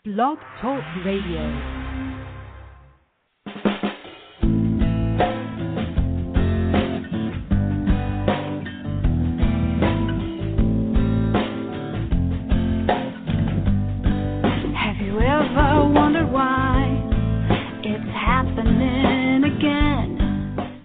Blog Talk Radio.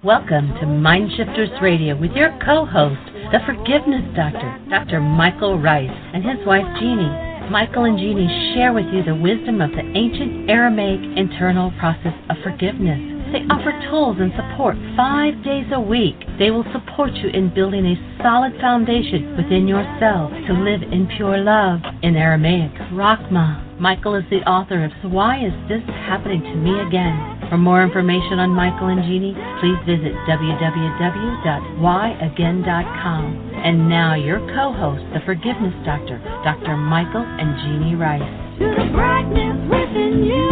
Welcome to MindShifters Radio with your co-host, the Forgiveness Doctor, Dr. Michael Ryce, and his wife, Jeanie. Michael and Jeanie share with you the wisdom of the ancient Aramaic internal process of forgiveness. They offer tools and support 5 days a week. They will support you in building a solid foundation within yourself to live in pure love. In Aramaic, Rahma. Michael is the author of So Why Is This Happening to Me Again? For more information on Michael and Jeanie, please visit www.whyagain.com. And now your co-host, the Forgiveness Doctor, Dr. Michael and Jeanie Ryce. To the brightness within you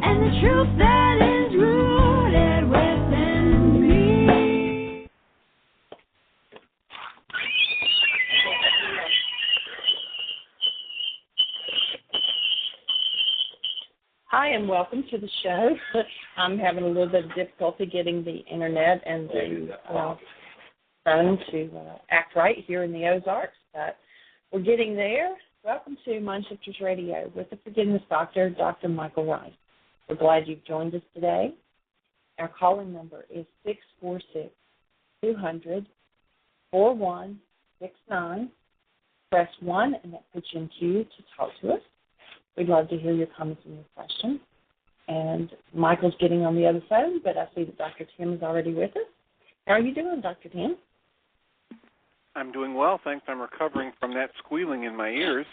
and the truth that is rooted within me. Hi, and welcome to the show. I'm having a little bit of difficulty getting the internet and the phone to act right here in the Ozarks, but we're getting there. Welcome to MindShifters Radio with the Forgiveness Doctor, Dr. Michael Ryce. We're glad you've joined us today. Our calling number is 646-200-4169. Press 1, and that puts you in queue to talk to us. We'd love to hear your comments and your questions. And Michael's getting on the other phone, but I see that Dr. Tim is already with us. How are you doing, Dr. Tim? I'm doing well, thanks. I'm recovering from that squealing in my ears.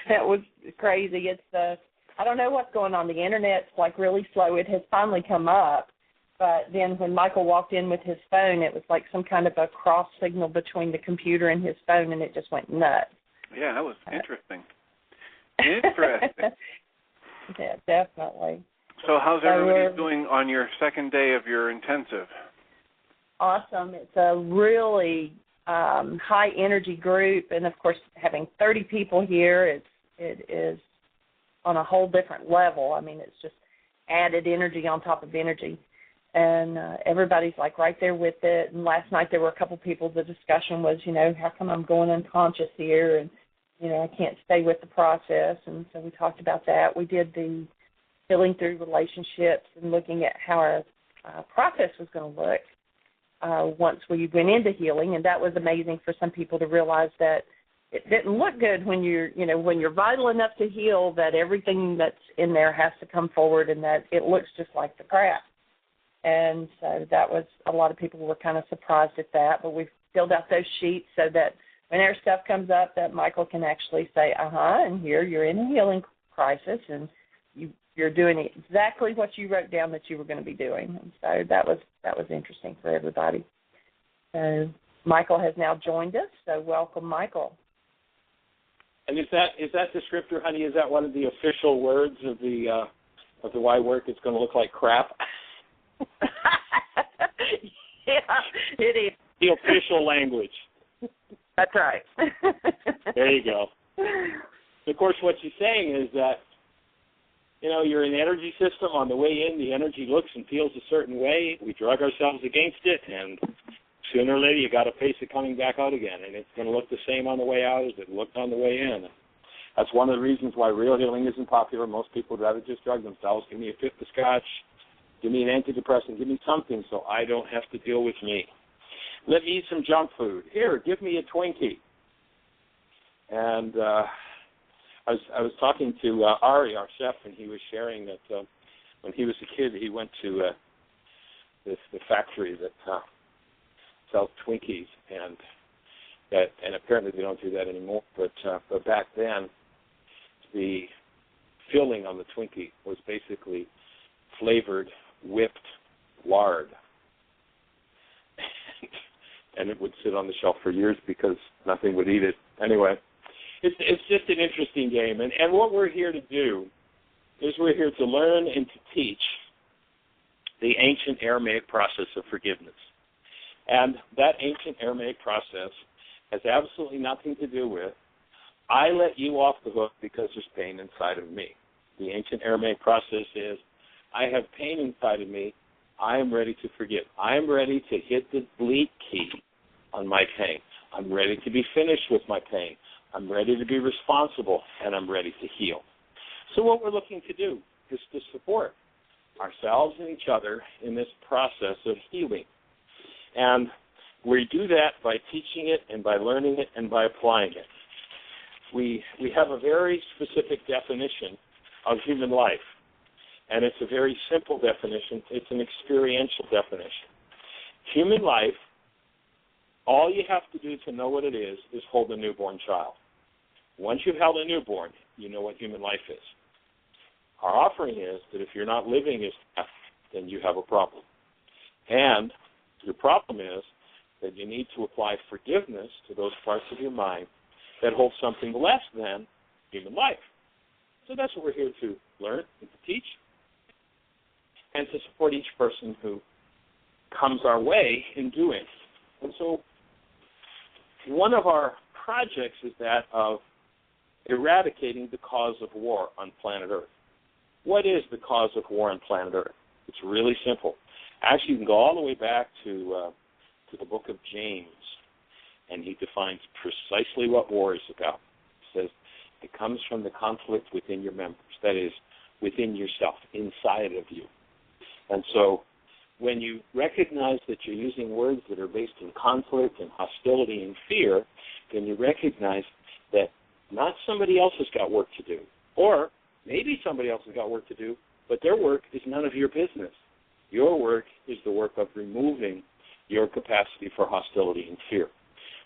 That was crazy. It's I don't know what's going on. The internet's like really slow. It has finally come up, but then when Michael walked in with his phone, it was like some kind of a cross signal between the computer and his phone, and it just went nuts. Yeah, that was interesting. Interesting. Yeah, definitely. So how's everybody doing on your second day of your intensive? Awesome. It's a really high energy group, and of course, having 30 people here, it is on a whole different level. I mean, it's just added energy on top of energy, and everybody's like right there with it. And last night there were a couple people. The discussion was, how come I'm going unconscious here, and I can't stay with the process. And so we talked about that. We did the healing through relationships and looking at how our process was going to look once we went into healing, and that was amazing for some people to realize that it didn't look good when you're vital enough to heal, that everything that's in there has to come forward, and that it looks just like the crap. And so that was, a lot of people were kind of surprised at that, but we've filled out those sheets so that when our stuff comes up, that Michael can actually say, and here you're in a healing crisis, and you're doing exactly what you wrote down that you were going to be doing. And so that was interesting for everybody. So Michael has now joined us. So welcome, Michael. And is that descriptor, honey? Is that one of the official words of the why work is going to look like crap? Yeah, it is. The official language. That's right. There you go. Of course, what she's saying is that, you're in the energy system. On the way in, the energy looks and feels a certain way. We drug ourselves against it, and sooner or later you got to face it coming back out again, and it's going to look the same on the way out as it looked on the way in. That's one of the reasons why real healing isn't popular. Most people would rather just drug themselves. Give me a fifth of scotch, give me an antidepressant, give me something so I don't have to deal with me. Let me eat some junk food. Here, give me a Twinkie. And I was talking to Ari, our chef, and he was sharing that when he was a kid, he went to the factory that sells Twinkies, and apparently they don't do that anymore. But back then, the filling on the Twinkie was basically flavored whipped lard. And it would sit on the shelf for years because nothing would eat it. Anyway, it's just an interesting game. And what we're here to do is we're here to learn and to teach the ancient Aramaic process of forgiveness. And that ancient Aramaic process has absolutely nothing to do with I let you off the hook because there's pain inside of me. The ancient Aramaic process is, I have pain inside of me. I am ready to forgive. I am ready to hit the delete key on my pain. I'm ready to be finished with my pain. I'm ready to be responsible, and I'm ready to heal. So what we're looking to do is to support ourselves and each other in this process of healing. And we do that by teaching it and by learning it and by applying it. We have a very specific definition of human life, and it's a very simple definition. It's an experiential definition. Human life, all you have to do to know what it is hold a newborn child. Once you've held a newborn, you know what human life is. Our offering is that if you're not living as that, then you have a problem. And your problem is that you need to apply forgiveness to those parts of your mind that hold something less than human life. So that's what we're here to learn and to teach, and to support each person who comes our way in doing. And so one of our projects is that of eradicating the cause of war on planet Earth. What is the cause of war on planet Earth? It's really simple. Actually, you can go all the way back to the book of James, and he defines precisely what war is about. He says it comes from the conflict within your members, that is, within yourself, inside of you. And so when you recognize that you're using words that are based in conflict and hostility and fear, then you recognize that not somebody else has got work to do, or maybe somebody else has got work to do, but their work is none of your business. Your work is the work of removing your capacity for hostility and fear.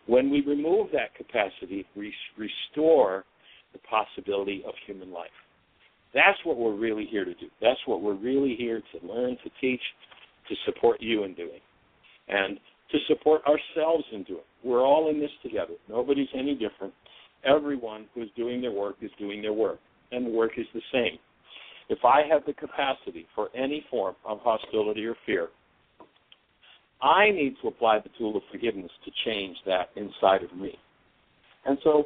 When we remove that capacity, we restore the possibility of human life. That's what we're really here to do. That's what we're really here to learn, to teach, to support you in doing, and to support ourselves in doing. We're all in this together. Nobody's any different. Everyone who's doing their work is doing their work, and the work is the same. If I have the capacity for any form of hostility or fear, I need to apply the tool of forgiveness to change that inside of me. And so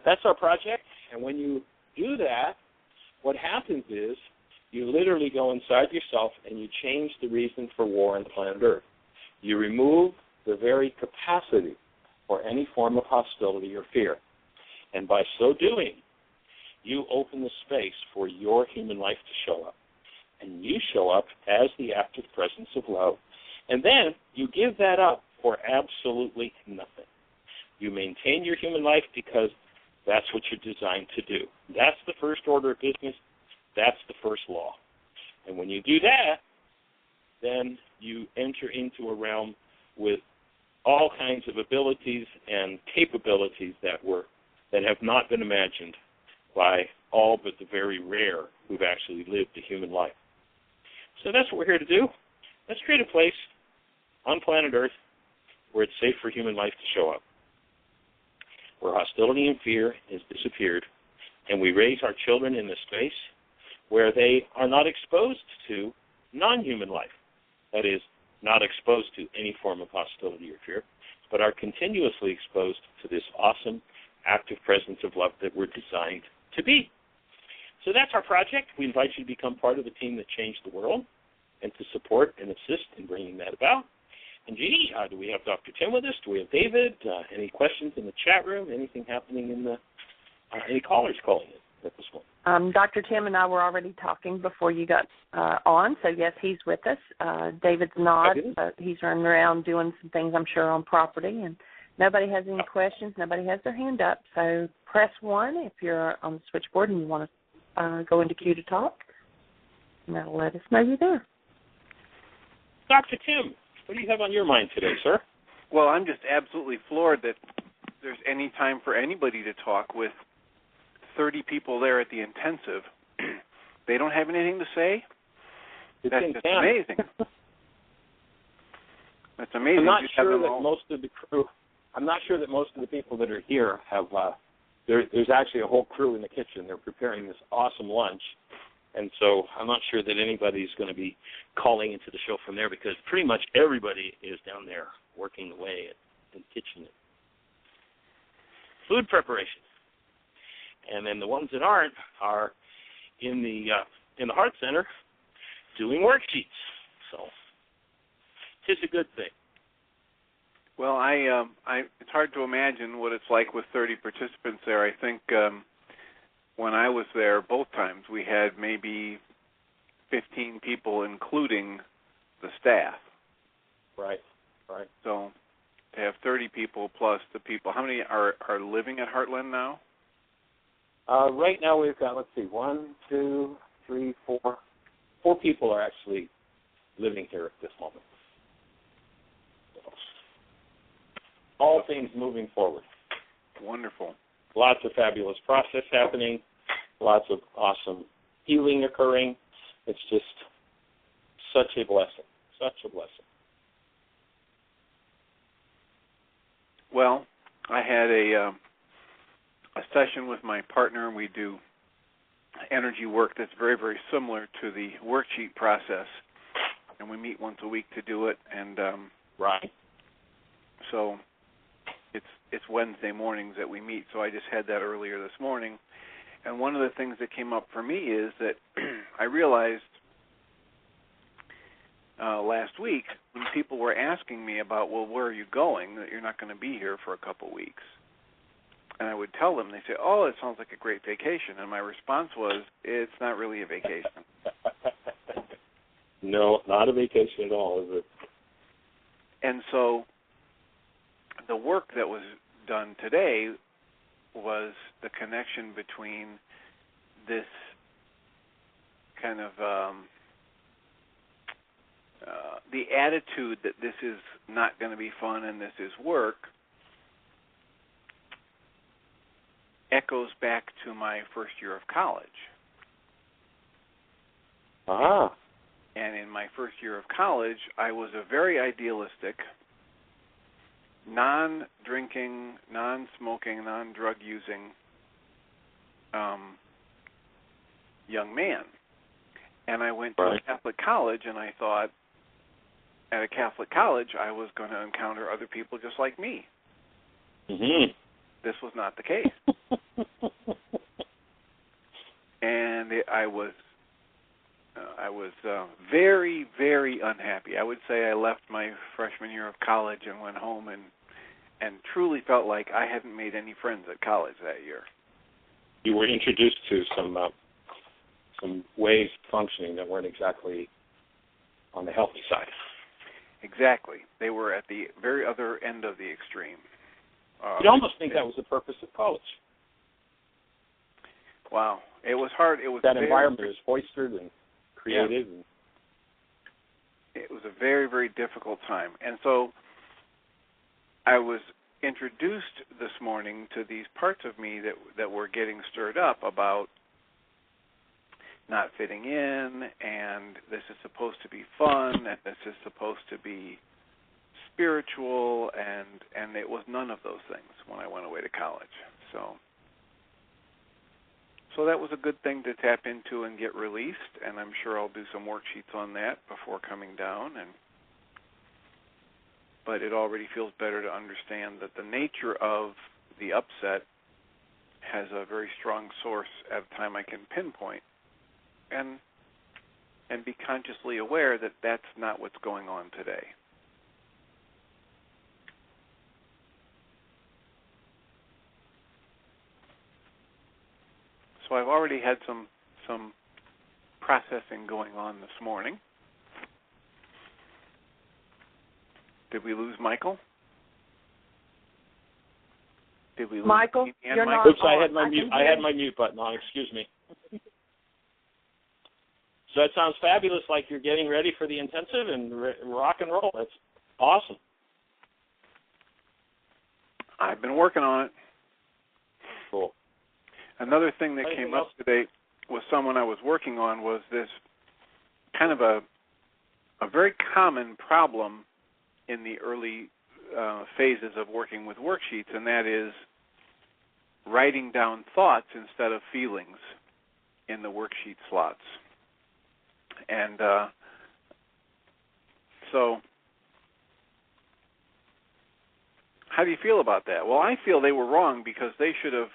that's our project, and when you do that, what happens is you literally go inside yourself and you change the reason for war on planet Earth. You remove the very capacity for any form of hostility or fear. And by so doing, you open the space for your human life to show up. And you show up as the active presence of love. And then you give that up for absolutely nothing. You maintain your human life because that's what you're designed to do. That's the first order of business. That's the first law. And when you do that, then you enter into a realm with all kinds of abilities and capabilities that have not been imagined by all but the very rare who've actually lived a human life. So that's what we're here to do. Let's create a place on planet Earth where it's safe for human life to show up, where hostility and fear has disappeared, and we raise our children in a space where they are not exposed to non-human life, that is, not exposed to any form of hostility or fear, but are continuously exposed to this awesome, active presence of love that we're designed to be. So that's our project. We invite you to become part of the team that changed the world and to support and assist in bringing that about. And Jeanie, do we have Dr. Tim with us? Do we have David? Any questions in the chat room? Anything happening in the any callers calling in at this point? Dr. Tim and I were already talking before you got on, so yes, he's with us. David's not. He's running around doing some things, I'm sure, on property. And nobody has any questions. Nobody has their hand up. So press 1 if you're on the switchboard and you want to go into queue to talk. And that'll let us know you're there. Dr. Tim, what do you have on your mind today, sir? Well, I'm just absolutely floored that there's any time for anybody to talk with 30 people there at the intensive. They don't have anything to say? That's just amazing. That's amazing. I'm not sure that most of the crew, I'm not sure that most of the people that are here have, there's actually a whole crew in the kitchen. They're preparing this awesome lunch. And so I'm not sure that anybody's going to be calling into the show from there because pretty much everybody is down there working away in the kitchen. Food preparation. and then the ones that aren't are in the Heart Center doing worksheets. So it's a good thing. Well, it's hard to imagine what it's like with 30 participants there. I think when I was there both times, we had maybe 15 people, including the staff. Right. So to have 30 people plus the people, how many are living at Heartland now? Right now we've got, 1, 2, 3, 4. 4 people are actually living here at this moment. So, all things moving forward. Wonderful. Lots of fabulous process happening. Lots of awesome healing occurring. It's just such a blessing. Such a blessing. Well, I had a session with my partner, and we do energy work that's very, very similar to the worksheet process, and we meet once a week to do it. And right. So it's Wednesday mornings that we meet. So I just had that earlier this morning, and one of the things that came up for me is that I realized last week when people were asking me about, well, where are you going, that you're not going to be here for a couple weeks. And I would tell them, they say, oh, it sounds like a great vacation. And my response was, it's not really a vacation. No, not a vacation at all, is it? And so the work that was done today was the connection between this kind of the attitude that this is not going to be fun and this is work echoes back to my first year of college. Ah. And in my first year of college, I was a very idealistic, non-drinking, non-smoking, non-drug-using young man. And I went to a Catholic college, and I thought at a Catholic college I was going to encounter other people just like me. Mm-hmm. This was not the case. And I was very, very unhappy. I would say I left my freshman year of college and went home and truly felt like I hadn't made any friends at college that year. You were introduced to some ways of functioning that weren't exactly on the healthy side. Exactly. They were at the very other end of the extreme. You'd almost think that was the purpose of college. Wow. It was hard. It was that environment is fostered and created. Yeah. It was a very, very difficult time. And so I was introduced this morning to these parts of me that were getting stirred up about not fitting in, and this is supposed to be fun, and this is supposed to be spiritual, and it was none of those things when I went away to college. So that was a good thing to tap into and get released, and I'm sure I'll do some worksheets on that before coming down. But it already feels better to understand that the nature of the upset has a very strong source at a time I can pinpoint, and be consciously aware that that's not what's going on today. So I've already had some processing going on this morning. Did we lose Michael? Did we lose Michael? You're not. Oops, I had my mute button on. Excuse me. So that sounds fabulous. Like you're getting ready for the intensive and rock and roll. That's awesome. I've been working on it. Cool. Another thing that came up today with someone I was working on was this kind of a very common problem in the early phases of working with worksheets, and that is writing down thoughts instead of feelings in the worksheet slots. And so how do you feel about that? Well, I feel they were wrong because they should have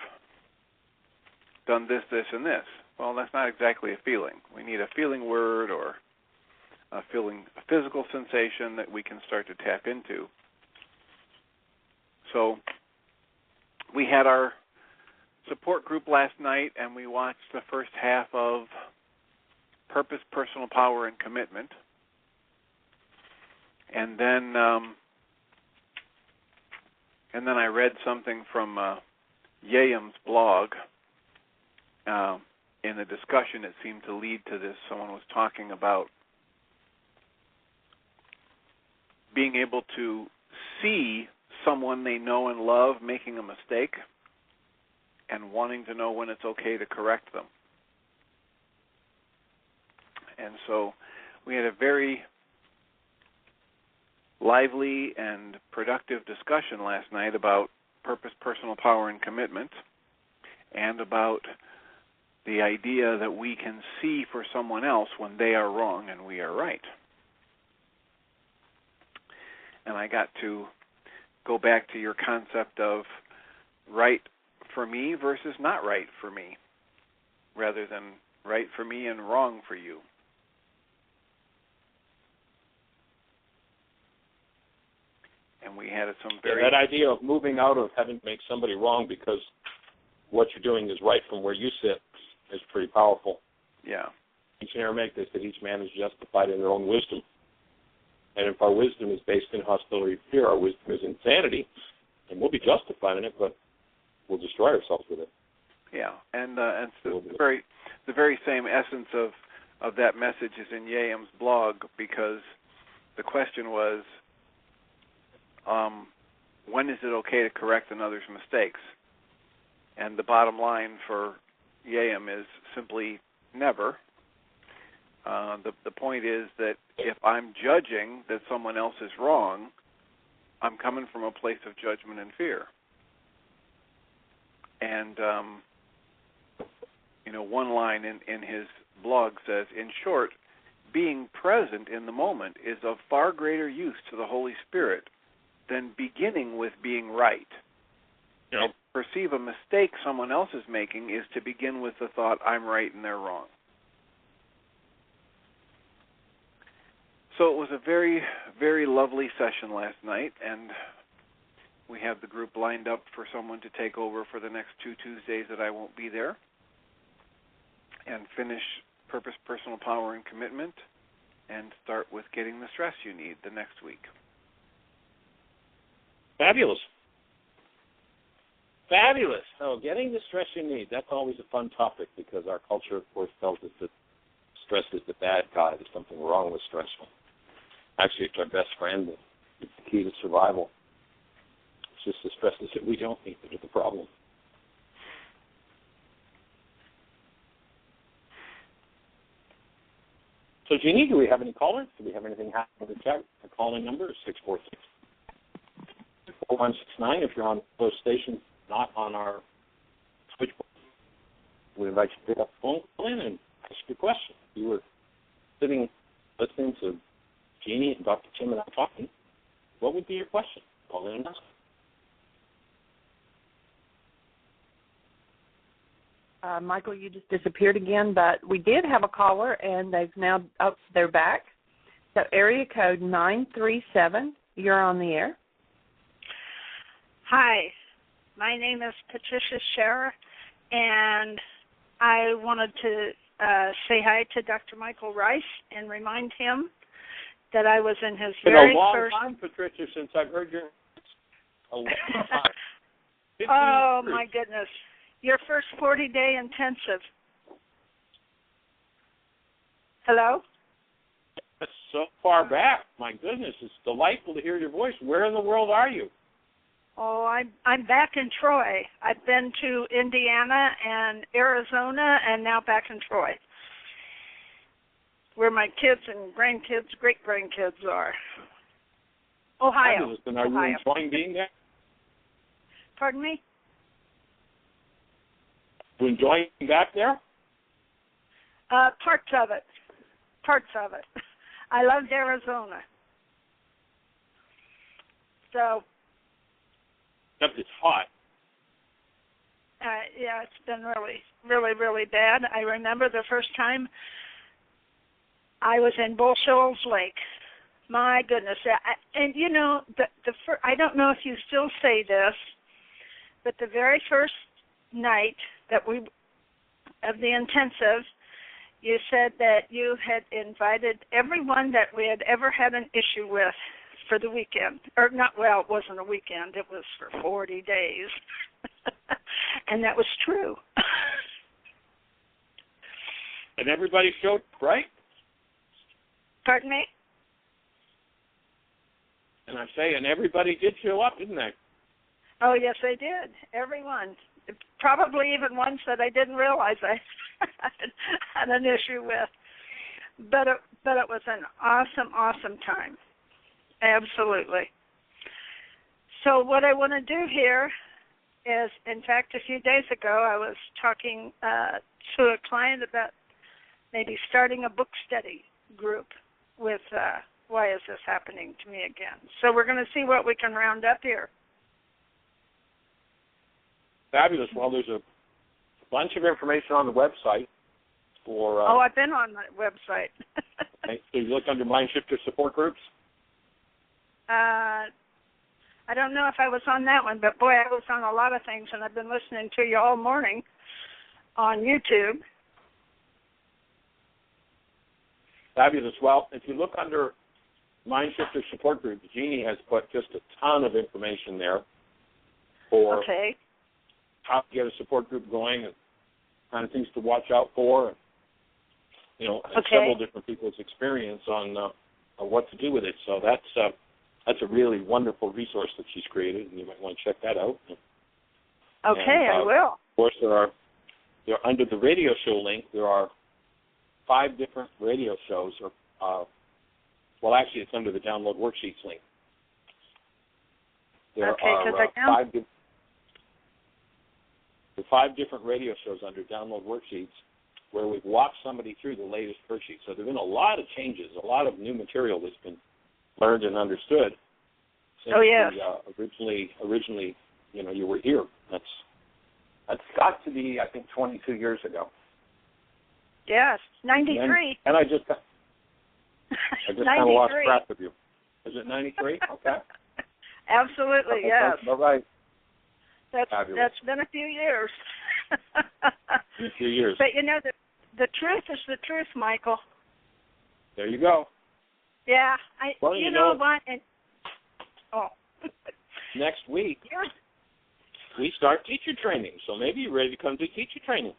done this, this, and this. Well, that's not exactly a feeling. We need a feeling word or a physical sensation that we can start to tap into. So we had our support group last night, and we watched the first half of Purpose, Personal Power, and Commitment. And then I read something from Yayam's blog. In the discussion, it seemed to lead to this. Someone was talking about being able to see someone they know and love making a mistake and wanting to know when it's okay to correct them. And so we had a very lively and productive discussion last night about purpose, personal power, and commitment, and about the idea that we can see for someone else when they are wrong and we are right. And I got to go back to your concept of right for me versus not right for me, rather than right for me and wrong for you. And we had some very... that idea of moving out of having to make somebody wrong because what you're doing is right from where you sit is pretty powerful. Yeah. In Aramaic, they said each man is justified in their own wisdom. And if our wisdom is based in hostility and fear, our wisdom is insanity, and we'll be justified in it, but we'll destroy ourselves with it. Yeah, and it's the very same essence of that message is in Yayam's blog, because the question was, when is it okay to correct another's mistakes? And the bottom line for Yayam is simply never. The point is that if I'm judging that someone else is wrong, I'm coming from a place of judgment and fear. And, one line in his blog says, in short, being present in the moment is of far greater use to the Holy Spirit than beginning with being right. Yep. And to perceive a mistake someone else is making is to begin with the thought, I'm right and they're wrong. So it was a very, very lovely session last night, and we have the group lined up for someone to take over for the next 2 Tuesdays that I won't be there and finish Purpose, Personal Power, and Commitment and start with Getting the Stress You Need the next week. Fabulous. Fabulous. So getting the stress you need, that's always a fun topic because our culture, of course, tells us that stress is the bad guy. There's something wrong with stress. Actually, it's our best friend. It's the key to survival. It's just the stresses that we don't need that are the problem. So, Jeanie, do we have any callers? Do we have anything happening in the chat? The calling number is 646-4169. If you're on those stations, not on our switchboard, we invite you to pick up the phone, call in, and ask your question. If you were sitting listening to Jeanie and Dr. Tim and I talking, what would be your question? Call in and ask. Michael, you just disappeared again, but we did have a caller, and they're back. So area code 937, you're on the air. Hi, my name is Patricia Scherer, and I wanted to say hi to Dr. Michael Ryce and remind him that I was in his very first... It's been a long time, Patricia, since I've heard your... A long time. Oh, my goodness. Your first 40-day intensive. Hello? That's so far back. My goodness, it's delightful to hear your voice. Where in the world are you? Oh, I'm back in Troy. I've been to Indiana and Arizona and now back in Troy, where my kids and grandkids, great-grandkids are. Ohio. Fabulous. And are you enjoying being there? Pardon me? You enjoying being back there? Parts of it. I loved Arizona. So. Except it's hot. Yeah, it's been really, really, really bad. I remember the first time I was in Bull Shoals Lake. My goodness. And, you know, I don't know if you still say this, but the very first night of the intensive, you said that you had invited everyone that we had ever had an issue with for the weekend. Or not, well, it wasn't a weekend. It was for 40 days. And that was true. And everybody showed, right? Pardon me? And I'm saying everybody did show up, didn't they? Oh, yes, they did. Everyone. Probably even ones that I didn't realize I had an issue with. But it was an awesome, awesome time. Absolutely. So what I want to do here is, in fact, a few days ago I was talking to a client about maybe starting a book study group with why is this happening to me again. So we're going to see what we can round up here. Fabulous. Well, there's a bunch of information on the website for... I've been on the website. Okay, so you look under MindShifters support groups? I don't know if I was on that one, but boy, I was on a lot of things, and I've been listening to you all morning on YouTube. Fabulous. Well, if you look under MindShifters support group, Jeanie has put just a ton of information there for how to get a support group going and kind of things to watch out for, and, you know, and several different people's experience on what to do with it. So that's a really wonderful resource that she's created, and you might want to check that out. Okay, I will. Of course, there are under the radio show link, there are 5 different radio shows, well, actually, it's under the download worksheets link. There are 5 different radio shows under download worksheets where we've walked somebody through the latest worksheet. So there have been a lot of changes, a lot of new material that's been learned and understood since originally, you know, you were here. That's got to be, I think, 22 years ago. Yes, 93. And I just kind of lost track of you. Is it 93? Okay. Absolutely, yes. All right. That's been a few years. A few years. But, you know, the truth is the truth, Michael. There you go. Yeah. You know what? Next week, we start teacher training, so maybe you're ready to come do teacher training.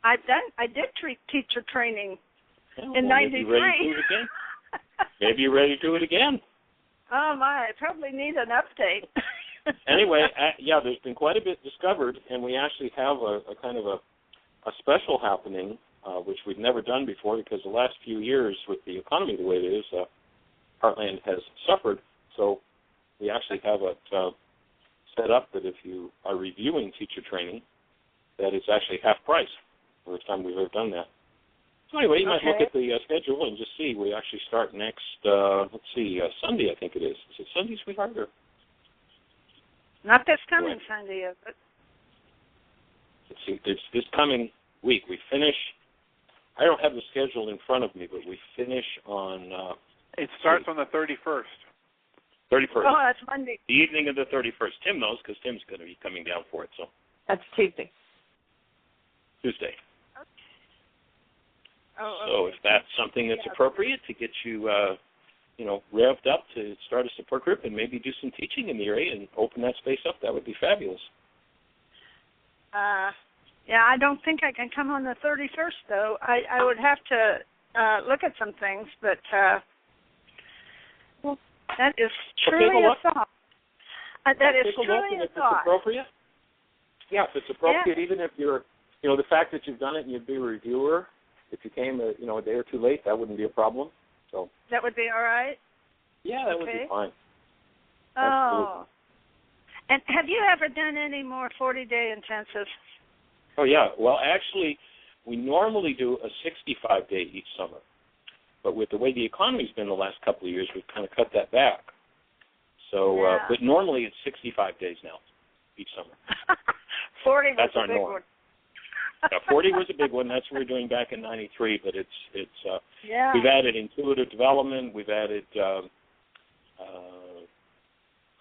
I did teacher training in 93. Maybe you're ready to do it again. Oh, my. I probably need an update. Anyway, there's been quite a bit discovered, and we actually have a kind of a special happening, which we've never done before because the last few years with the economy the way it is, Heartland has suffered. So we actually have it set up that if you are reviewing teacher training, that it's actually half price. First time we've ever done that. So anyway, you might look at the schedule and just see. We actually start next, Sunday, I think it is. Is it Sunday, sweetheart? Or? Not this coming Sunday, is it? Let's see. It's this coming week. We finish. I don't have the schedule in front of me, but we finish on... it starts on the 31st. 31st. Oh, that's Monday. The evening of the 31st. Tim knows because Tim's going to be coming down for it. So that's Tuesday. So if that's something that's appropriate to get you, revved up to start a support group and maybe do some teaching in the area and open that space up, that would be fabulous. I don't think I can come on the 31st, though. I would have to look at some things, but that is truly a thought. That is truly a thought. If it's appropriate. Yeah, if it's appropriate, even if you're, the fact that you've done it and you'd be a reviewer, if you came, a day or two late, that wouldn't be a problem. So that would be all right? Yeah, that would be fine. Oh. Absolutely. And have you ever done any more 40-day intensives? Oh, yeah. Well, actually, we normally do a 65-day each summer. But with the way the economy's been the last couple of years, we've kind of cut that back. So, but normally it's 65 days now, each summer. 40 was That's a our big norm. one. 40 was a big one. That's what we were doing back in '93. But yeah. we've added intuitive development. We've added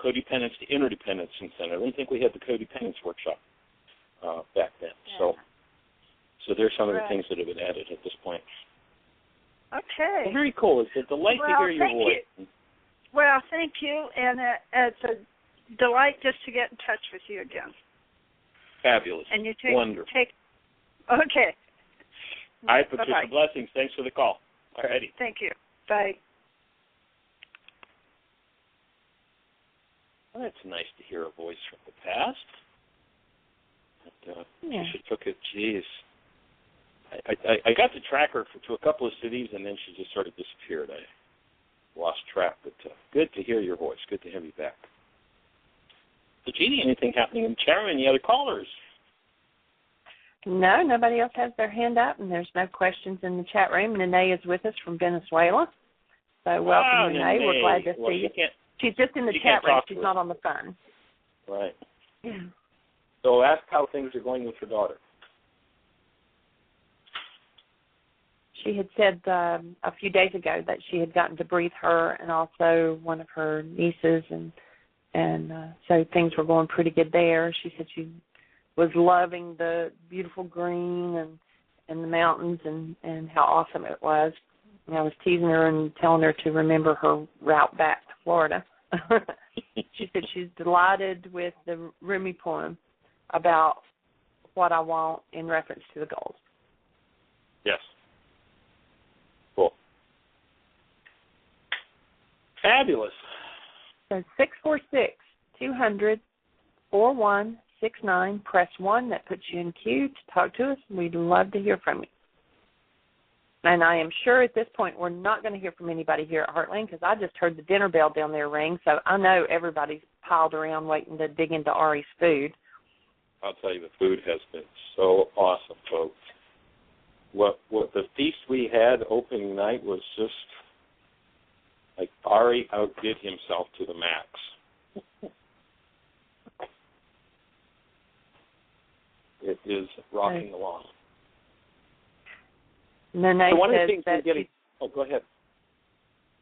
codependence to interdependence since then. I don't think we had the codependence workshop back then. Yeah. So there's some of the things that have been added at this point. Okay. Well, very cool. It's a delight to hear your voice. You. Well, thank you, and it's a delight just to get in touch with you again. Fabulous. And you Wonderful. Okay. All right, Patricia, Bye-bye. blessings. Thanks for the call. All righty. Thank you. Bye. Well, it's nice to hear a voice from the past. She took it, geez. I got to track her to a couple of cities, and then she just sort of disappeared. I lost track, but good to hear your voice. Good to have you back. So, Jeanie, anything happening in the chat room? Any other callers? No, nobody else has their hand up, and there's no questions in the chat room. Nene is with us from Venezuela. So welcome, Nene. We're glad to see you. She's just in the chat room. She's not on the phone. Right. Yeah. So ask how things are going with your daughter. She had said a few days ago that she had gotten to breathe her and also one of her nieces, and so things were going pretty good there. She said she was loving the beautiful green and the mountains and how awesome it was. And I was teasing her and telling her to remember her route back to Florida. She said she's delighted with the Rumi poem about what I want in reference to the goals. Yes. Cool. Fabulous. So 646-200-4169. Press 1. That puts you in queue to talk to us. We'd love to hear from you. And I am sure at this point we're not going to hear from anybody here at Heartland because I just heard the dinner bell down there ring. So I know everybody's piled around waiting to dig into Ari's food. I'll tell you, the food has been so awesome, folks. What the feast we had opening night was just like Ari outdid himself to the max. It is rocking along. Nene so one of the says things that we're getting. Oh, go ahead.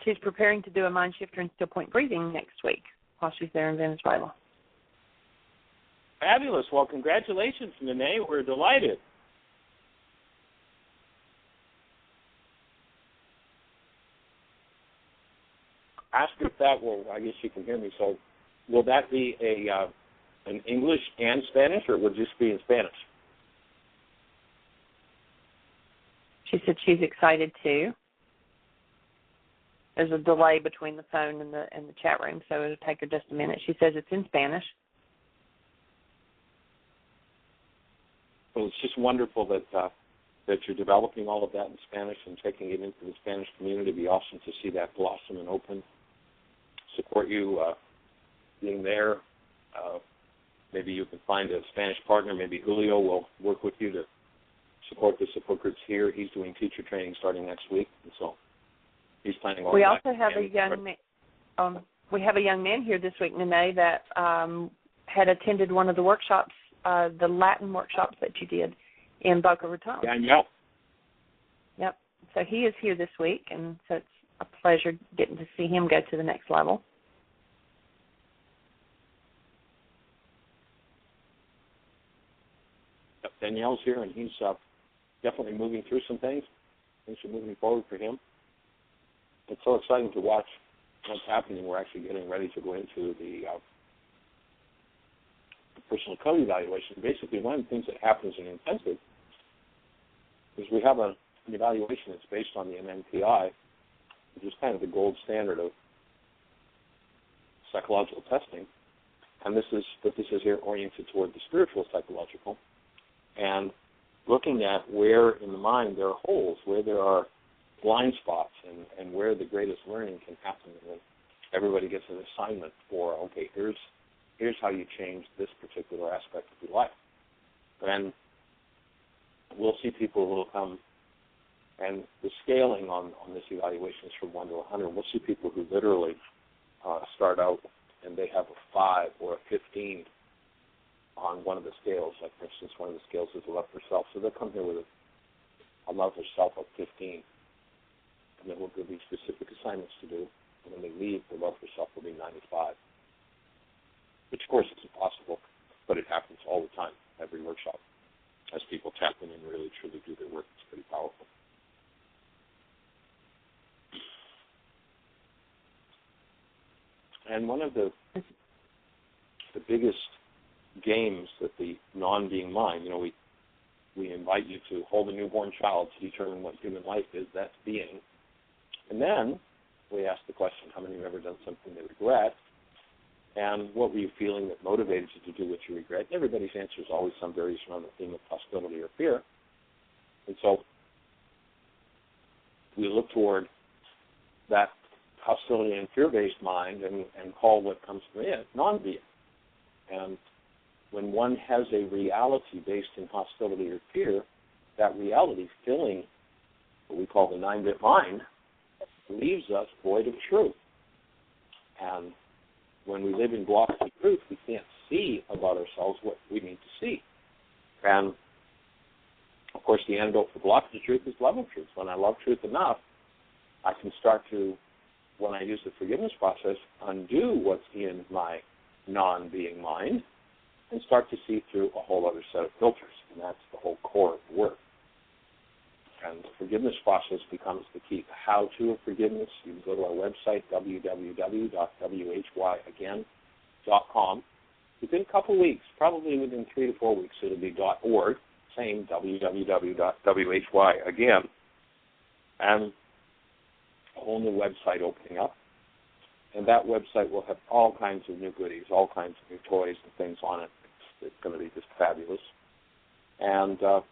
She's preparing to do a mind shifter and still point breathing next week while she's there in Venezuela. Fabulous. Well, congratulations, Nene. We're delighted. Ask if that will, I guess you can hear me, so will that be an English and Spanish, or will it just be in Spanish? She said she's excited too. There's a delay between the phone and the chat room, so it'll take her just a minute. She says it's in Spanish. Well, it's just wonderful that you're developing all of that in Spanish and taking it into the Spanish community. It'd be awesome to see that blossom and open. Support you being there. Maybe you can find a Spanish partner. Maybe Julio will work with you to support the support groups here. He's doing teacher training starting next week, and so he's planning all we that. Also have a young man. We have a young man here this week, Nene, that had attended one of the workshops, the Latin workshops that you did in Boca Raton. Yeah, I know. Yep. So he is here this week, and so it's a pleasure getting to see him go to the next level. Yep, Danielle's here, and he's definitely moving through some things. Things are moving forward for him. It's so exciting to watch what's happening. We're actually getting ready to go into the personal code evaluation. Basically, one of the things that happens in intensive is we have an evaluation that's based on the MMPI, which is kind of the gold standard of psychological testing. And this is here oriented toward the spiritual psychological, and looking at where in the mind there are holes, where there are blind spots, and where the greatest learning can happen. And everybody gets an assignment for, okay, here's how you change this particular aspect of your life. And we'll see people who will come, and the scaling on this evaluation is from 1 to 100. We'll see people who literally start out and they have a 5 or a 15 on one of the scales. Like, for instance, one of the scales is a love for self. So they'll come here with a love for self of 15, and then we'll give these specific assignments to do. And when they leave, the love for self will be 95, which, of course, is impossible, but it happens all the time, every workshop. As people tap in and really, truly do their work, it's pretty powerful. And one of the biggest games that the non-being mind, we invite you to hold a newborn child to determine what human life is, that's being. And then we ask the question, how many have ever done something they regret? And what were you feeling that motivated you to do what you regret? And everybody's answer is always some variation on the theme of hostility or fear. And so we look toward that hostility and fear-based mind and call what comes from it non-being. And when one has a reality based in hostility or fear, that reality filling what we call the 9-bit mind leaves us void of truth. And when we live in blocks of truth, we can't see about ourselves what we need to see. And, of course, the antidote for blocks of truth is love of truth. When I love truth enough, I can start to, when I use the forgiveness process, undo what's in my non-being mind and start to see through a whole other set of filters. And that's the whole core of the work. And the forgiveness process becomes the key. The how-to of forgiveness, you can go to our website, www.whyagain.com. Within a couple weeks, probably within 3 to 4 weeks, it'll be .org, same www.whyagain, and a whole new website opening up. And that website will have all kinds of new goodies, all kinds of new toys and things on it. It's going to be just fabulous. And so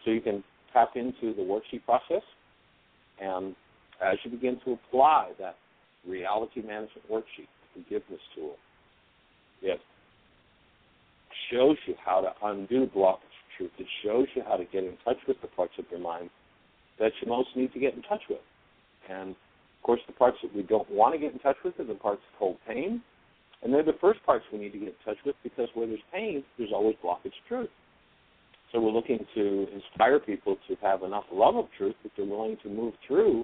you can tap into the worksheet process, and as you begin to apply that reality management worksheet, the forgiveness tool, it shows you how to undo blockage of truth. It shows you how to get in touch with the parts of your mind that you most need to get in touch with. And, of course, the parts that we don't want to get in touch with are the parts that hold pain, and they're the first parts we need to get in touch with, because where there's pain, there's always blockage of truth. So we're looking to inspire people to have enough love of truth that they're willing to move through,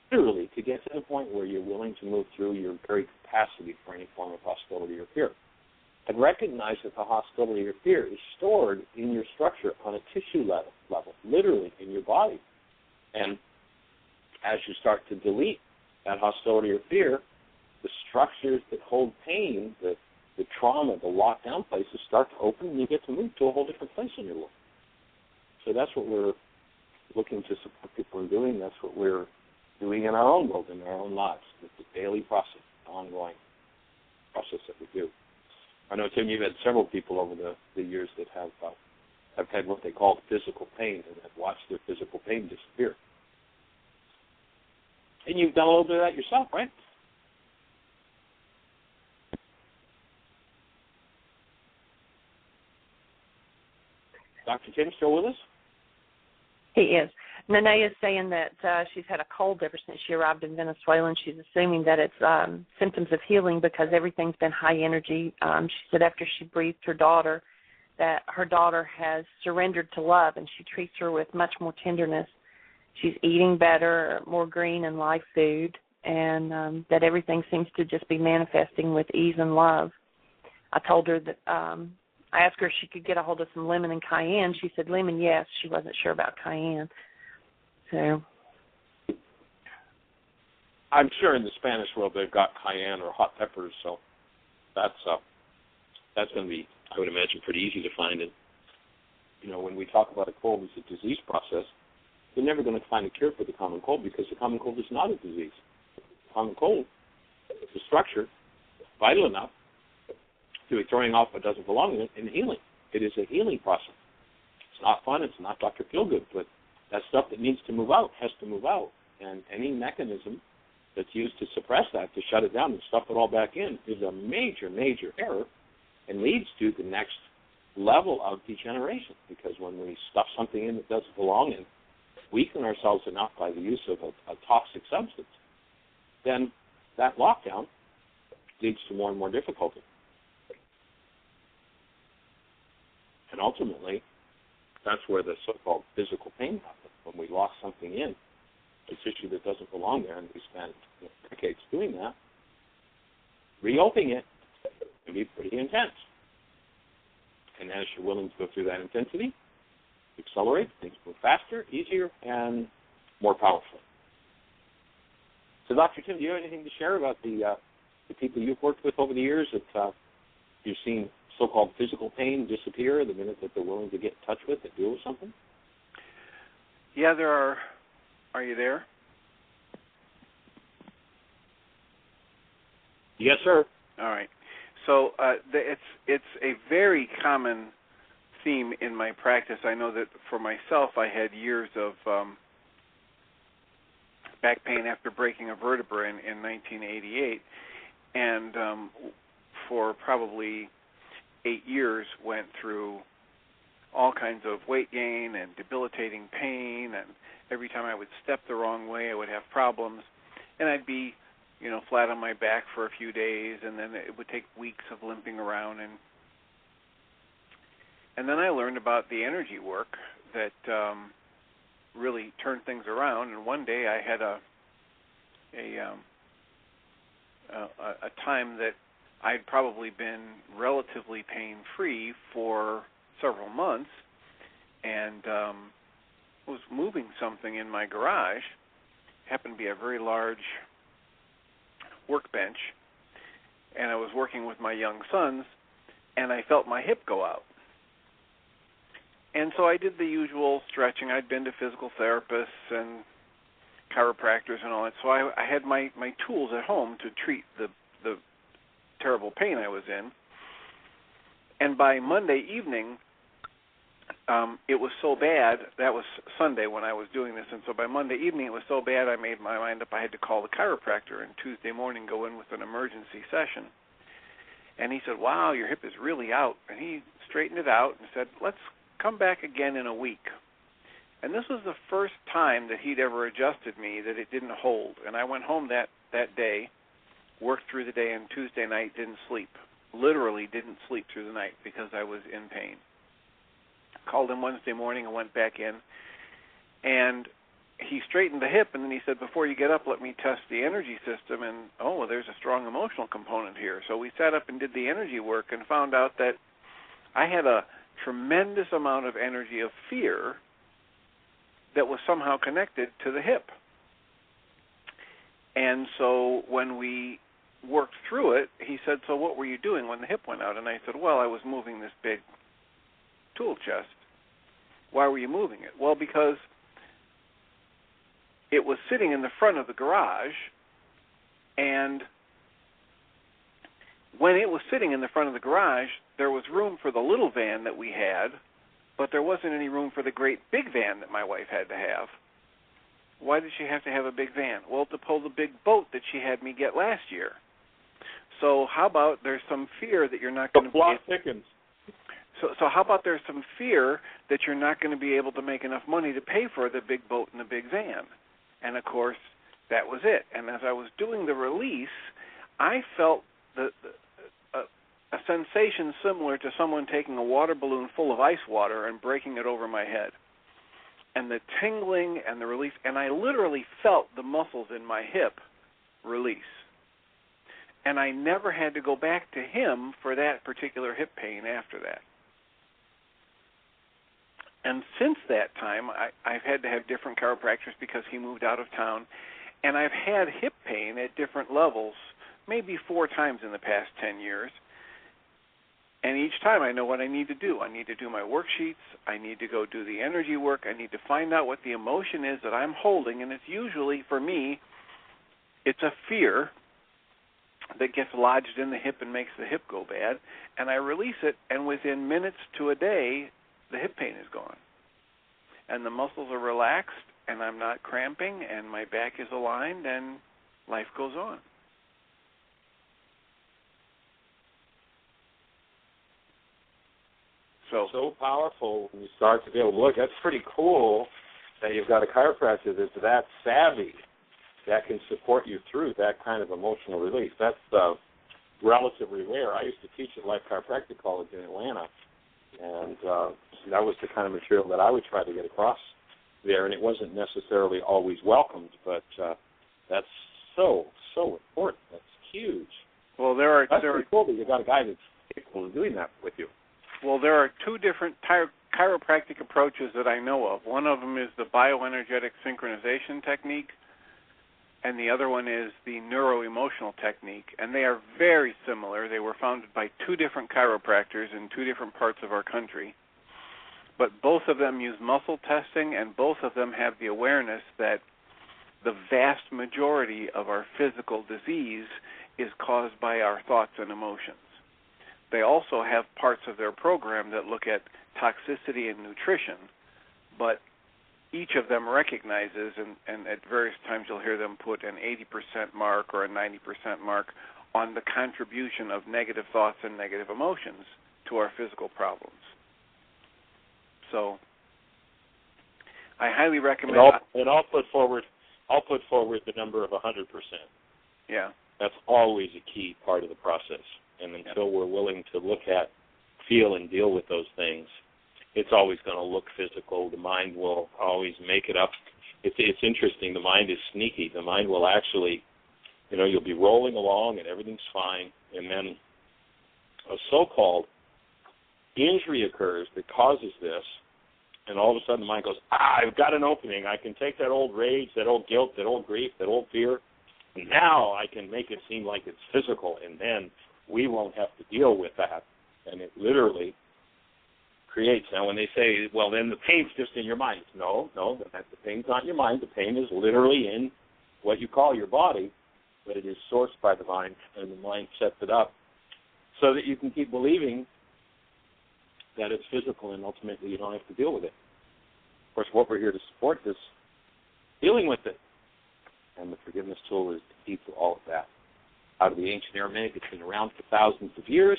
literally, to get to the point where you're willing to move through your very capacity for any form of hostility or fear. And recognize that the hostility or fear is stored in your structure on a tissue level, literally in your body. And as you start to delete that hostility or fear, the structures that hold pain, the trauma, the lockdown places start to open, and you get to move to a whole different place in your life. So that's what we're looking to support people in doing. That's what we're doing in our own world, in our own lives. It's a daily process, an ongoing process that we do. I know, Tim, you've had several people over the years that have had what they call physical pain and have watched their physical pain disappear. And you've done a little bit of that yourself, right? Dr. Tim, still with us? He is. Nene is saying that she's had a cold ever since she arrived in Venezuela, and she's assuming that it's symptoms of healing because everything's been high energy. She said after she breathed her daughter, that her daughter has surrendered to love, and she treats her with much more tenderness. She's eating better, more green and live food, and that everything seems to just be manifesting with ease and love. I told her that I asked her if she could get a hold of some lemon and cayenne. She said lemon, yes. She wasn't sure about cayenne. So I'm sure in the Spanish world they've got cayenne or hot peppers, so that's going to be, I would imagine, pretty easy to find. And when we talk about a cold as a disease process, you're never going to find a cure for the common cold, because the common cold is not a disease. The common cold is a structure vital enough to be throwing off what doesn't belong in it and healing. It is a healing process. It's not fun. It's not Dr. Feelgood, but that stuff that needs to move out has to move out. And any mechanism that's used to suppress that, to shut it down and stuff it all back in, is a major, major error and leads to the next level of degeneration. Because when we stuff something in that doesn't belong in, weaken ourselves enough by the use of a toxic substance, then that lockdown leads to more and more difficulty. And ultimately, that's where the so-called physical pain happens, when we lock something in, a tissue that doesn't belong there, and we spend decades doing that. Reopening it can be pretty intense. And as you're willing to go through that intensity, accelerate, things move faster, easier, and more powerful. So, Dr. Tim, do you have anything to share about the people you've worked with over the years that you've seen so-called physical pain disappear the minute that they're willing to get in touch with and deal with something? Yeah, there are. Are you there? Yes, sir. All right. So it's a very common theme in my practice. I know that for myself, I had years of back pain after breaking a vertebra in 1988, and for probably 8 years went through all kinds of weight gain and debilitating pain, and every time I would step the wrong way, I would have problems, and I'd be, flat on my back for a few days, and then it would take weeks of limping around, and then I learned about the energy work that really turned things around. And one day I had a time that I'd probably been relatively pain-free for several months, and was moving something in my garage. Happened to be a very large workbench, and I was working with my young sons, and I felt my hip go out. And so I did the usual stretching. I'd been to physical therapists and chiropractors and all that, so I had my tools at home to treat the terrible pain I was in. And by Monday evening, it was so bad. That was Sunday when I was doing this, and so by Monday evening it was so bad I made my mind up I had to call the chiropractor and Tuesday morning go in with an emergency session. And he said, "Wow, your hip is really out." And he straightened it out and said, "Let's come back again in a week." And this was the first time that he'd ever adjusted me that it didn't hold. And I went home that day, worked through the day, and Tuesday night didn't sleep. Literally didn't sleep through the night because I was in pain. Called him Wednesday morning and went back in. And he straightened the hip, and then he said, "Before you get up, let me test the energy system." And, there's a strong emotional component here. So we sat up and did the energy work and found out that I had a tremendous amount of energy of fear that was somehow connected to the hip. And so when we worked through it, he said, "So what were you doing when the hip went out?" And I said, "Well, I was moving this big tool chest." "Why were you moving it?" "Well, because it was sitting in the front of the garage, and when it was sitting in the front of the garage, there was room for the little van that we had, but there wasn't any room for the great big van that my wife had to have." "Why did she have to have a big van?" "Well, to pull the big boat that she had me get last year." "So how about there's some fear that you're not going to plot thickens. So how about there's some fear that you're not going to be able to make enough money to pay for the big boat and the big van?" And, of course, that was it. And as I was doing the release, I felt a sensation similar to someone taking a water balloon full of ice water and breaking it over my head. And the tingling and the relief, and I literally felt the muscles in my hip release. And I never had to go back to him for that particular hip pain after that. And since that time, I've had to have different chiropractors because he moved out of town, and I've had hip pain at different levels, maybe 4 times in the past 10 years. And each time I know what I need to do. I need to do my worksheets. I need to go do the energy work. I need to find out what the emotion is that I'm holding, and it's usually, for me, it's a fear that gets lodged in the hip and makes the hip go bad, and I release it, and within minutes to a day, the hip pain is gone. And the muscles are relaxed, and I'm not cramping, and my back is aligned, and life goes on. So powerful when you start to be able to look. That's pretty cool that you've got a chiropractor that's that savvy that can support you through that kind of emotional release. That's relatively rare. I used to teach at Life Chiropractic College in Atlanta, And that was the kind of material that I would try to get across there, and it wasn't necessarily always welcomed, but that's so important. That's huge. Well, that's pretty cool that you got a guy that's capable of doing that with you. Well, there are two different chiropractic approaches that I know of. One of them is the bioenergetic synchronization technique, and the other one is the neuroemotional technique, and they are very similar. They were founded by two different chiropractors in two different parts of our country, but both of them use muscle testing, and both of them have the awareness that the vast majority of our physical disease is caused by our thoughts and emotions. They also have parts of their program that look at toxicity and nutrition, but each of them recognizes, and at various times you'll hear them put an 80% mark or a 90% mark on the contribution of negative thoughts and negative emotions to our physical problems. So I highly recommend. And I'll put forward the number of 100%. Yeah. That's always a key part of the process. And until we're willing to look at, feel, and deal with those things, it's always going to look physical. The mind will always make it up. It's interesting. The mind is sneaky. The mind will actually, you'll be rolling along and everything's fine, and then a so-called injury occurs that causes this, and all of a sudden the mind goes, I've got an opening. I can take that old rage, that old guilt, that old grief, that old fear, and now I can make it seem like it's physical, and then we won't have to deal with that. And it literally creates. Now, when they say, well, then the pain's just in your mind. No, the pain's not in your mind. The pain is literally in what you call your body, but it is sourced by the mind, and the mind sets it up so that you can keep believing that it's physical, and ultimately you don't have to deal with it. Of course, what we're here to support is dealing with it, and the forgiveness tool is the key to all of that. Out of the ancient Aramaic, it's been around for thousands of years,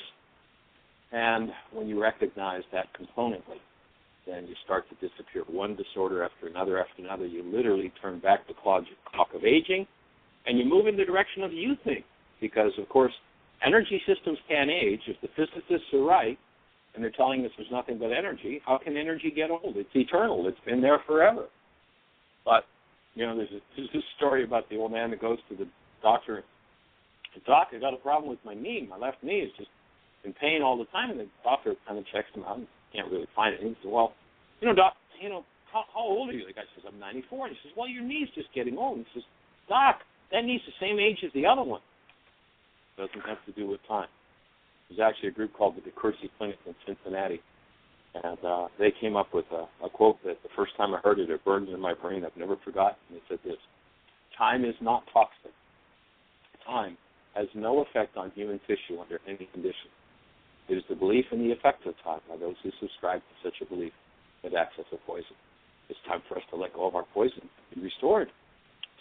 and when you recognize that componently, then you start to disappear one disorder after another. You literally turn back the clock of aging, and you move in the direction of youthing, because, of course, energy systems can't age. If the physicists are right, and they're telling us there's nothing but energy, how can energy get old? It's eternal. It's been there forever. But, there's this story about the old man that goes to the doctor. Doc, I got a problem with my knee. My left knee is just in pain all the time. And the doctor kind of checks him out and can't really find it. And he says, well, Doc, how old are you? The guy says, I'm 94. And he says, well, your knee's just getting old. And he says, Doc, that knee's the same age as the other one. Doesn't have to do with time. There's actually a group called the DeCourcy Clinic in Cincinnati, and they came up with a quote that the first time I heard it burned in my brain. I've never forgotten. It said this: time is not toxic. Time has no effect on human tissue under any condition. It is the belief in the effect of time by those who subscribe to such a belief that acts as a poison. It's time for us to let go of our poison and be restored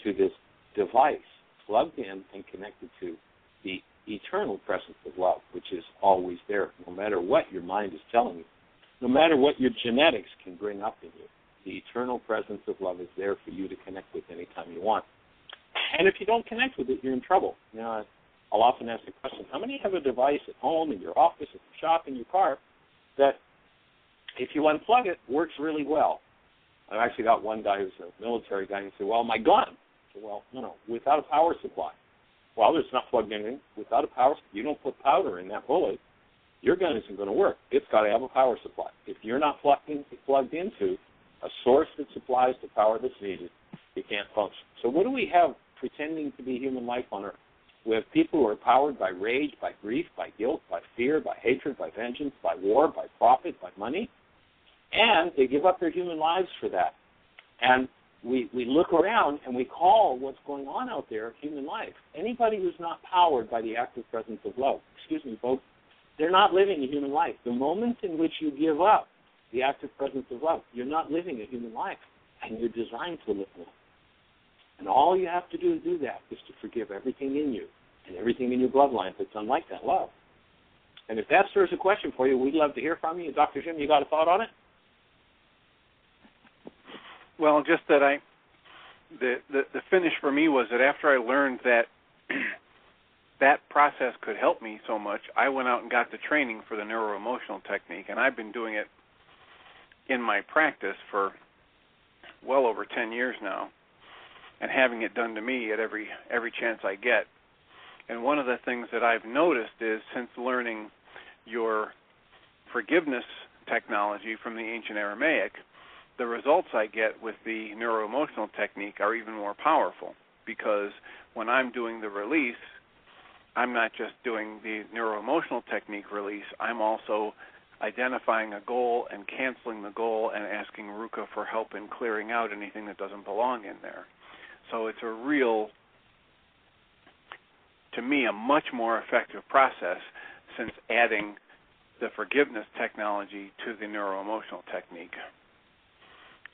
to this device plugged in and connected to the eternal presence of love, which is always there, no matter what your mind is telling you, no matter what your genetics can bring up in you. The eternal presence of love is there for you to connect with anytime you want. And if you don't connect with it, you're in trouble. I'll often ask the question, how many have a device at home, in your office, at your shop, in your car, that if you unplug it, works really well? I've actually got one guy who's a military guy, and he said, well, my gun. I said, well, no, without a power supply. Well, it's not plugged in. Without a power supply, you don't put powder in that bullet, your gun isn't going to work. It's got to have a power supply. If you're not plugged into a source that supplies the power that's needed, you can't function. So what do we have pretending to be human life on Earth? We have people who are powered by rage, by grief, by guilt, by fear, by hatred, by vengeance, by war, by profit, by money, and they give up their human lives for that. And we look around and we call what's going on out there human life. Anybody who's not powered by the active presence of love, folks, they're not living a human life. The moment in which you give up the active presence of love, you're not living a human life, and you're designed to live one. And all you have to do to do that is to forgive everything in you and everything in your bloodline that's unlike that love. And if that stirs a question for you, we'd love to hear from you. Dr. Jim, you got a thought on it? Well, just that the finish for me was that after I learned that that process could help me so much, I went out and got the training for the neuroemotional technique, and I've been doing it in my practice for well over 10 years now, and having it done to me at every chance I get. And one of the things that I've noticed is, since learning your forgiveness technology from the ancient Aramaic, the results I get with the neuroemotional technique are even more powerful, because when I'm doing the release, I'm not just doing the neuroemotional technique release, I'm also identifying a goal and canceling the goal and asking Ruka for help in clearing out anything that doesn't belong in there. So it's a real, to me, a much more effective process since adding the forgiveness technology to the neuroemotional technique.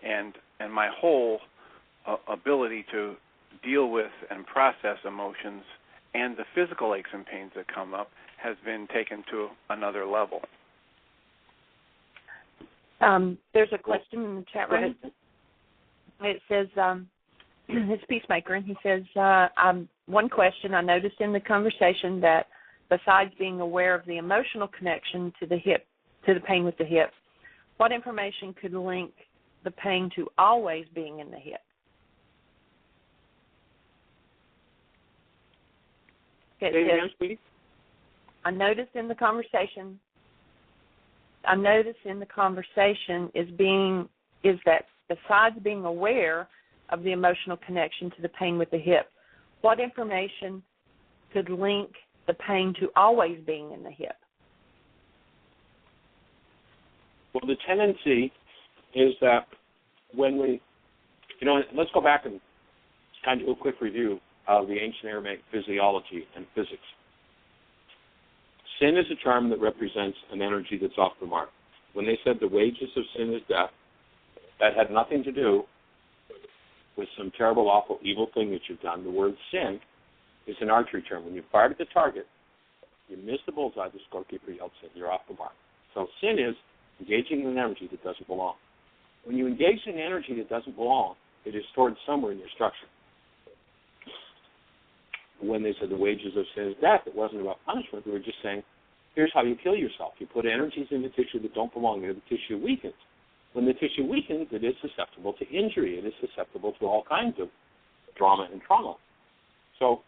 And my whole ability to deal with and process emotions and the physical aches and pains that come up has been taken to another level. There's a question in the chat room. It says, it's Peacemaker, and he says, one question, I noticed in the conversation that besides being aware of the emotional connection to the hip, to the pain with the hip, what information could link the pain to always being in the hip? It says, I noticed in the conversation is that besides being aware of the emotional connection to the pain with the hip, what information could link the pain to always being in the hip? Well, the tendency is that when we, let's go back and kind of do a quick review of the ancient Aramaic physiology and physics. Sin is a term that represents an energy that's off the mark. When they said the wages of sin is death, that had nothing to do with some terrible, awful, evil thing that you've done. The word sin is an archery term. When you fire at the target, you miss the bullseye, the scorekeeper yells sin, you're off the mark. So sin is engaging in an energy that doesn't belong. When you engage in an energy that doesn't belong, it is stored somewhere in your structure. When they said the wages of sin is death, it wasn't about punishment. They were just saying, here's how you kill yourself. You put energies in the tissue that don't belong there. The tissue weakens. When the tissue weakens, it is susceptible to injury. It is susceptible to all kinds of drama and trauma. So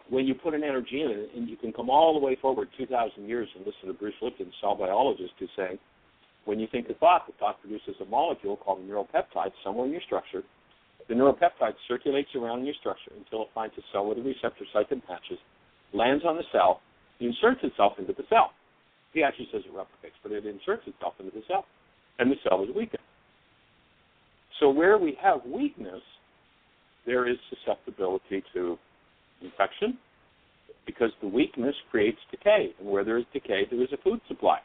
when you put an energy in it, and you can come all the way forward 2,000 years and listen to Bruce Lipton, cell biologist, who's saying, when you think a thought, the thought produces a molecule called a neuropeptide somewhere in your structure. The neuropeptide circulates around in your structure until it finds a cell with a receptor site that matches, lands on the cell, inserts itself into the cell. He actually says it replicates, but it inserts itself into the cell, and the cell is weakened. So where we have weakness, there is susceptibility to infection, because the weakness creates decay, and where there is decay, there is a food supply.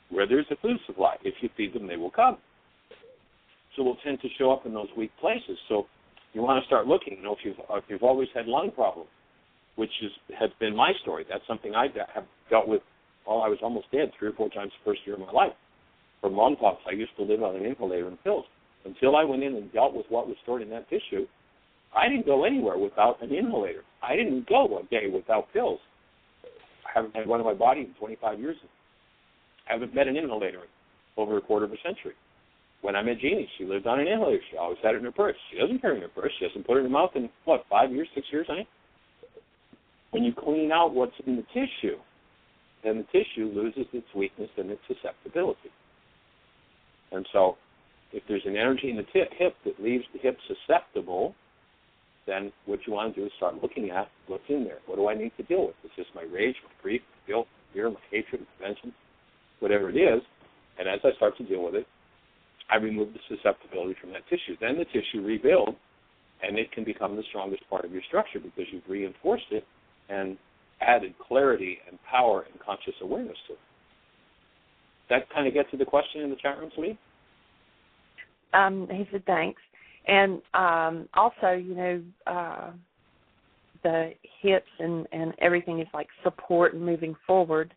Where there is a food supply, if you feed them, they will come. So we'll tend to show up in those weak places. So you want to start looking. If you've always had lung problems, which has been my story. That's something I have dealt with. I was almost dead 3 or 4 times the first year of my life from lung problems. I used to live on an inhalator and pills. Until I went in and dealt with what was stored in that tissue, I didn't go anywhere without an inhalator. I didn't go a day without pills. I haven't had one in my body in 25 years. I haven't met an inhalator in over a quarter of a century. When I met Jeanie, she lived on an inhalator. She always had it in her purse. She doesn't carry it in her purse. She hasn't put it in her mouth in, 5 years, 6 years, I think? When you clean out what's in the tissue, then the tissue loses its weakness and its susceptibility. And so if there's an energy in the hip that leaves the hip susceptible, then what you want to do is start looking at what's in there. What do I need to deal with? Is this my rage, my grief, my guilt, my fear, my hatred, my vengeance, whatever it is? And as I start to deal with it, I remove the susceptibility from that tissue. Then the tissue rebuilds, and it can become the strongest part of your structure because you've reinforced it and added clarity and power and conscious awareness to it. That kind of get to the question in the chat room, Sweetie? He said thanks. And also, the hips and everything is like support and moving forward.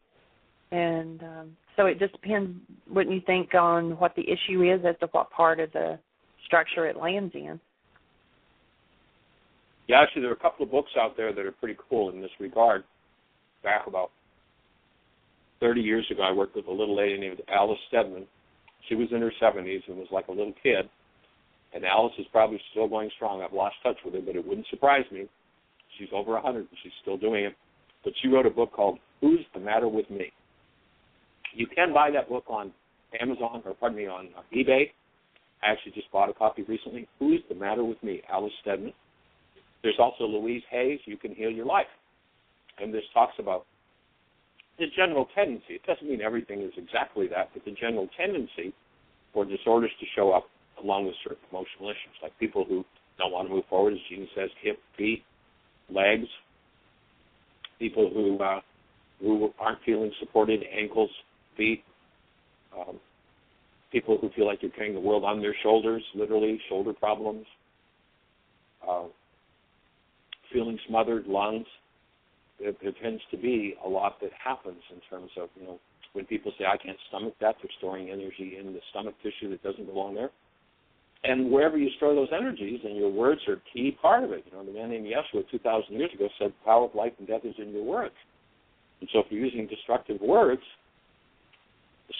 And so it just depends what you think on what the issue is as to what part of the structure it lands in. Yeah, actually, there are a couple of books out there that are pretty cool in this regard. Back about 30 years ago, I worked with a little lady named Alice Steadman. She was in her 70s and was like a little kid. And Alice is probably still going strong. I've lost touch with her, but it wouldn't surprise me. She's over 100 and she's still doing it. But she wrote a book called Who's the Matter with Me? You can buy that book on Amazon, on eBay. I actually just bought a copy recently. Who's the Matter with Me? Alice Steadman. There's also Louise Hay's You Can Heal Your Life. And this talks about the general tendency. It doesn't mean everything is exactly that, but the general tendency for disorders to show up along with certain emotional issues, like people who don't want to move forward, as Jeanie says, hip, feet, legs, people who aren't feeling supported, ankles, feet, people who feel like they're carrying the world on their shoulders, literally, shoulder problems, feeling smothered, lungs. There tends to be a lot that happens in terms of, when people say, I can't stomach that, they're storing energy in the stomach tissue that doesn't belong there. And wherever you store those energies, and your words are a key part of it. The man named Yeshua 2,000 years ago said, the power of life and death is in your words. And so if you're using destructive words,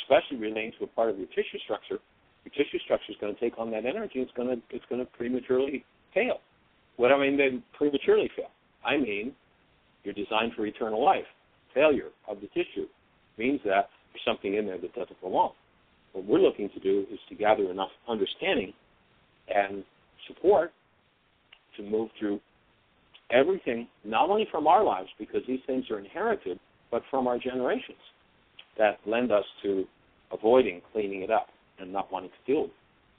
especially relating to a part of your tissue structure is going to take on that energy. It's going to prematurely fail. What I mean by prematurely fail? I mean, you're designed for eternal life. Failure of the tissue means that there's something in there that doesn't belong. What we're looking to do is to gather enough understanding and support to move through everything, not only from our lives, because these things are inherited, but from our generations that lend us to avoiding cleaning it up and not wanting to deal with it.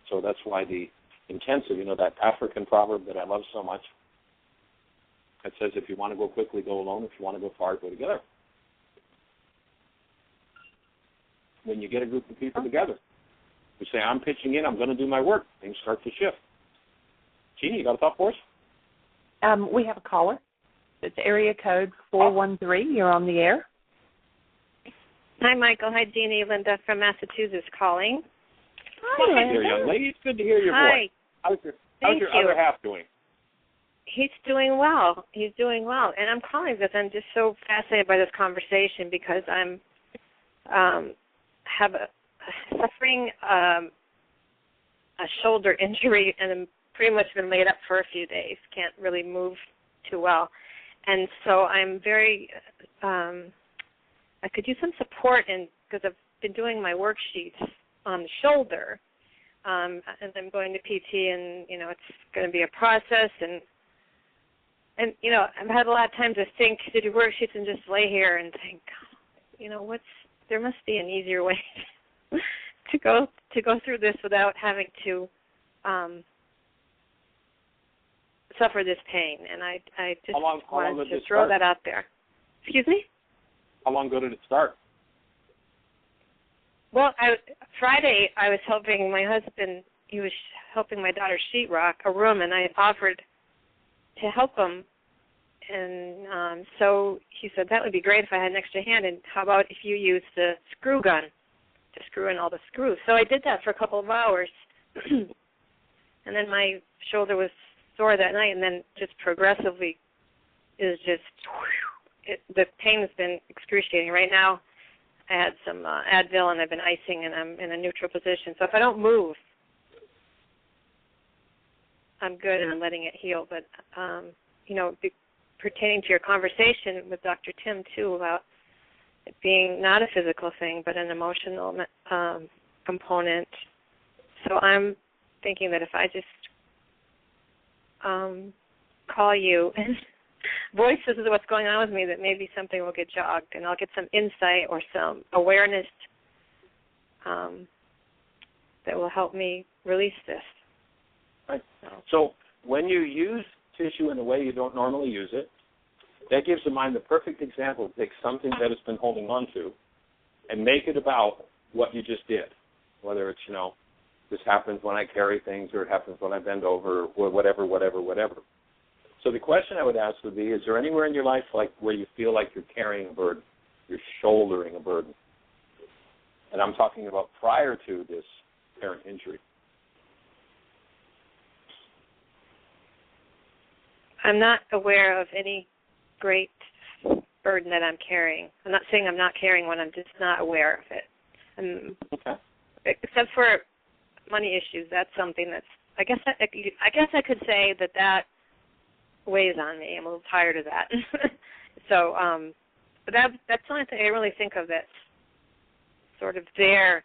So that's why the intensive, that African proverb that I love so much, it says, if you want to go quickly, go alone. If you want to go far, go together. When you get a group of people together, we say, I'm pitching in, I'm going to do my work, things start to shift. Jeanie, you got a thought for us? We have a caller. It's area code 413. You're on the air. Hi, Michael. Hi, Jeanie. Linda from Massachusetts calling. Hi, Linda. Here, young lady. It's good to hear your voice. How's your other half doing? He's doing well. And I'm calling because I'm just so fascinated by this conversation because I'm suffering a shoulder injury and I'm pretty much been laid up for a few days. Can't really move too well. And so I'm very, I could use some support because I've been doing my worksheets on the shoulder. And I'm going to PT and, it's going to be a process and I've had a lot of time to think, to do worksheets and just lay here and think, there must be an easier way to go through this without having to suffer this pain. And I just wanted to throw that out there. Excuse me? How long ago did it start? Well, Friday I was helping my husband. He was helping my daughter sheetrock a room, and I offered to help him. And so he said, that would be great if I had an extra hand, and how about if you use the screw gun to screw in all the screws? So I did that for a couple of hours, and then my shoulder was sore that night, and then just progressively the pain has been excruciating. Right now I had some Advil, and I've been icing, and I'm in a neutral position. So if I don't move, I'm good, and I'm letting it heal. But, pertaining to your conversation with Dr. Tim, too, about it being not a physical thing but an emotional component. So I'm thinking that if I just call you and voice this is what's going on with me, that maybe something will get jogged and I'll get some insight or some awareness that will help me release this. Right. So when you use tissue in a way you don't normally use it, that gives the mind the perfect example to take something that it's been holding on to and make it about what you just did, whether it's, this happens when I carry things or it happens when I bend over or whatever. So the question I would ask would be, is there anywhere in your life where you feel like you're carrying a burden, you're shouldering a burden? And I'm talking about prior to this apparent injury. I'm not aware of any great burden that I'm carrying. I'm not saying I'm not carrying one. I'm just not aware of it. Okay. Except for money issues, that's something that's. I guess I could say that weighs on me. I'm a little tired of that. So, but that's the only thing I really think of that's sort of there,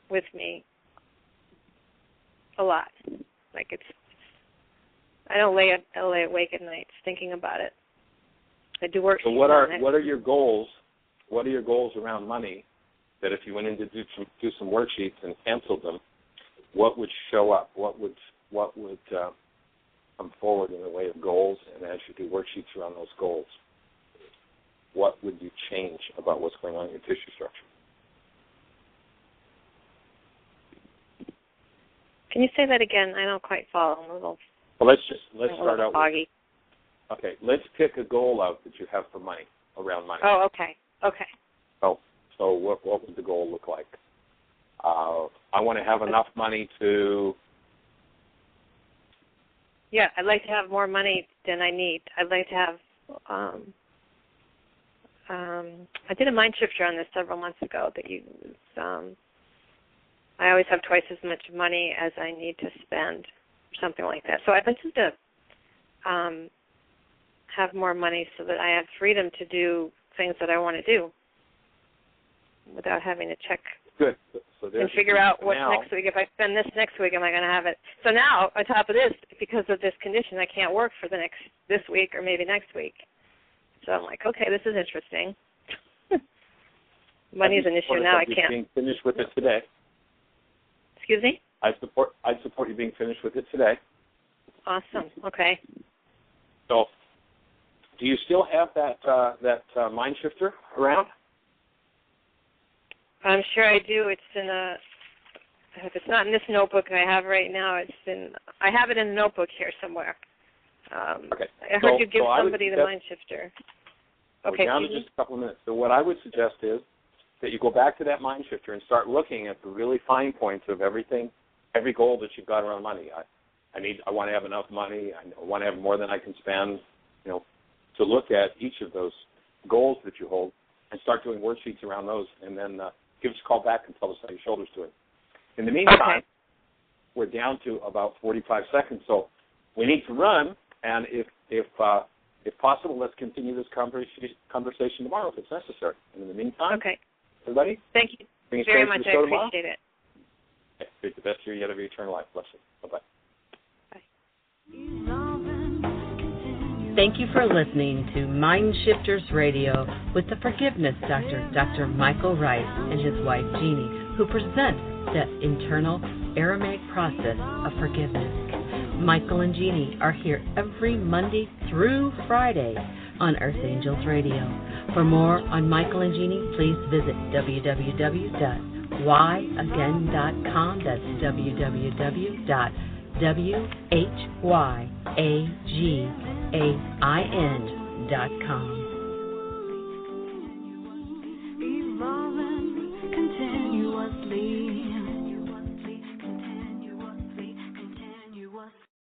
with me a lot. Like I don't lay awake at nights thinking about it. I do work. So what are your goals? What are your goals around money? That if you went in to do some worksheets and canceled them, what would show up? What would come forward in the way of goals? And as you do worksheets around those goals, what would you change about what's going on in your tissue structure? Can you say that again? I don't quite follow. I'm a little. Well, let's start out foggy. Okay, let's pick a goal out that you have for money, around money. Oh, okay. So what would the goal look like? I want to have enough money to... Yeah, I'd like to have more money than I need. I'd like to have... I did a MindShifter on this several months ago that I always have twice as much money as I need to spend, or something like that. So I'd like to have more money so that I have freedom to do things that I want to do without having to check. Good. So and figure out what's next week. If I spend this next week, am I going to have it? So now, on top of this, because of this condition, I can't work for this week or maybe next week. So I'm like, okay, this is interesting. Money's an issue now. I can't. Being finished with it today. Excuse me? I'd support you being finished with it today. Awesome. Okay. So, do you still have that MindShifter around? I'm sure I do. It's in if it's not in this notebook I have right now, I have it in a notebook here somewhere. Okay. I heard you give somebody the MindShifter. Okay. We're down to just a couple of minutes. So what I would suggest is that you go back to that MindShifter and start looking at the really fine points of everything, every goal that you've got around money. I want to have enough money. I want to have more than I can spend. To look at each of those goals that you hold and start doing worksheets around those, and then give us a call back and tell us how your shoulder's doing. In the meantime, we're down to about 45 seconds, so we need to run. And if possible, let's continue this conversation tomorrow if it's necessary. And in the meantime, everybody, thank you very much. I appreciate it. Okay. Make the best year yet of your eternal life. Bless you. Bye-bye. Thank you for listening to MindShifters Radio with the Forgiveness Doctor, Dr. Michael Ryce, and his wife, Jeanie, who present the internal Aramaic process of forgiveness. Michael and Jeanie are here every Monday through Friday on Earth Angels Radio. For more on Michael and Jeanie, please visit www.whyagain.com. That's www.whyagain.com.